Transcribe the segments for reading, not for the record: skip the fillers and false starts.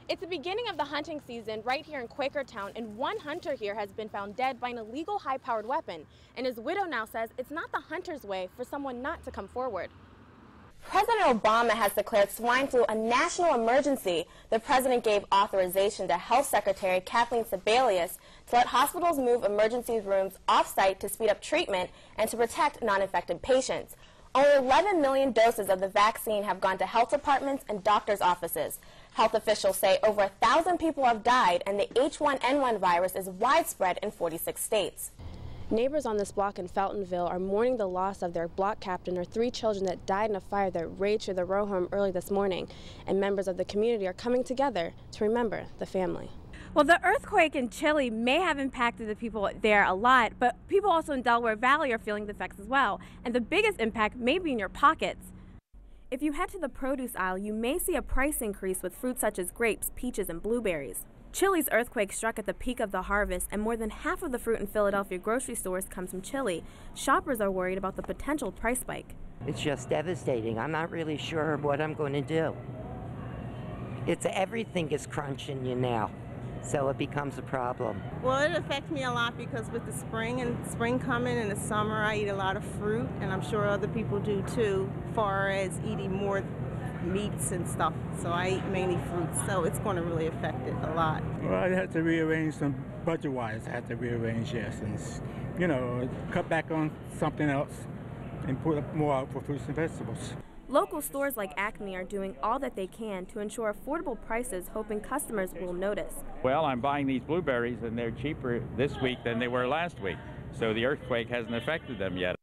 It's the beginning of the hunting season right here in Quakertown, and one hunter here has been found dead by an illegal high-powered weapon. And his widow now says it's not the hunter's way for someone not to come forward. President Obama has declared swine flu a national emergency. The president gave authorization to Health Secretary Kathleen Sebelius to let hospitals move emergency rooms off-site to speed up treatment and to protect non-infected patients. Only 11 million doses of the vaccine have gone to health departments and doctors' offices. Health officials say over 1,000 people have died, and the H1N1 virus is widespread in 46 states. Neighbors on this block in Feltonville are mourning the loss of their block captain or 3 children that died in a fire that raged through the row home early this morning. And members of the community are coming together to remember the family. Well, the earthquake in Chile may have impacted the people there a lot, but people also in Delaware Valley are feeling the effects as well. And the biggest impact may be in your pockets. If you head to the produce aisle, you may see a price increase with fruits such as grapes, peaches, and blueberries. Chile's earthquake struck at the peak of the harvest, and more than half of the fruit in Philadelphia grocery stores comes from Chile. Shoppers are worried about the potential price spike. It's just devastating. I'm not really sure what I'm going to do. Everything is crunching you now, so it becomes a problem. Well, it affects me a lot because with the spring coming and the summer, I eat a lot of fruit, and I'm sure other people do too, as far as eating more meats and stuff. So I eat mainly fruits, so it's going to really affect it a lot. Well, I had to rearrange some budget-wise. I had to rearrange, yes, and cut back on something else and put up more out for fruits and vegetables. Local stores like Acme are doing all that they can to ensure affordable prices, hoping customers will notice. Well, I'm buying these blueberries, and they're cheaper this week than they were last week, so the earthquake hasn't affected them yet.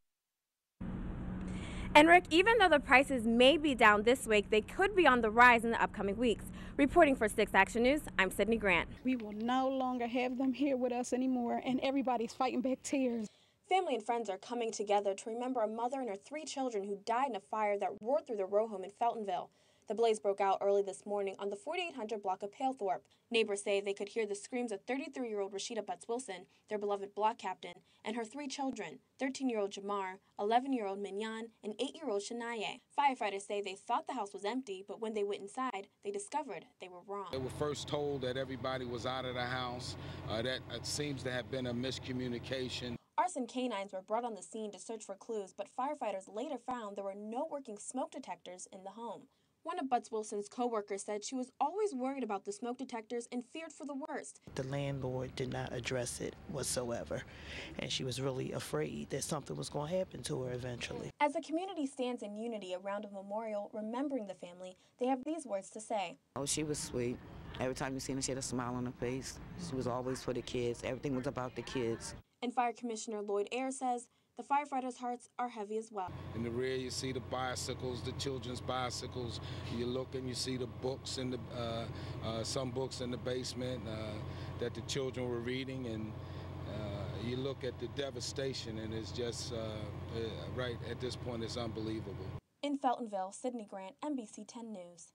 And Rick, even though the prices may be down this week, they could be on the rise in the upcoming weeks. Reporting for 6 Action News, I'm Sydney Grant. We will no longer have them here with us anymore, and everybody's fighting back tears. Family and friends are coming together to remember a mother and her 3 children who died in a fire that roared through the row home in Feltonville. The blaze broke out early this morning on the 4800 block of Palethorpe. Neighbors say they could hear the screams of 33-year-old Rashida Butts-Wilson, their beloved block captain, and her 3 children, 13-year-old Jamar, 11-year-old Mignon, and 8-year-old Shania. Firefighters say they thought the house was empty, but when they went inside, they discovered they were wrong. They were first told that everybody was out of the house. That seems to have been a miscommunication. Arson canines were brought on the scene to search for clues, but firefighters later found there were no working smoke detectors in the home. One of Butts-Wilson's co-workers said she was always worried about the smoke detectors and feared for the worst. The landlord did not address it whatsoever, and she was really afraid that something was going to happen to her eventually. As the community stands in unity around a memorial remembering the family, they have these words to say. Oh, she was sweet. Every time you seen her, she had a smile on her face. She was always for the kids. Everything was about the kids. And Fire Commissioner Lloyd Ayre says the firefighters' hearts are heavy as well. In the rear, you see the bicycles, the children's bicycles. You look and you see the books in some books in the basement that the children were reading, and you look at the devastation, and it's just right at this point, it's unbelievable. In Feltonville, Sydney Grant, NBC 10 News.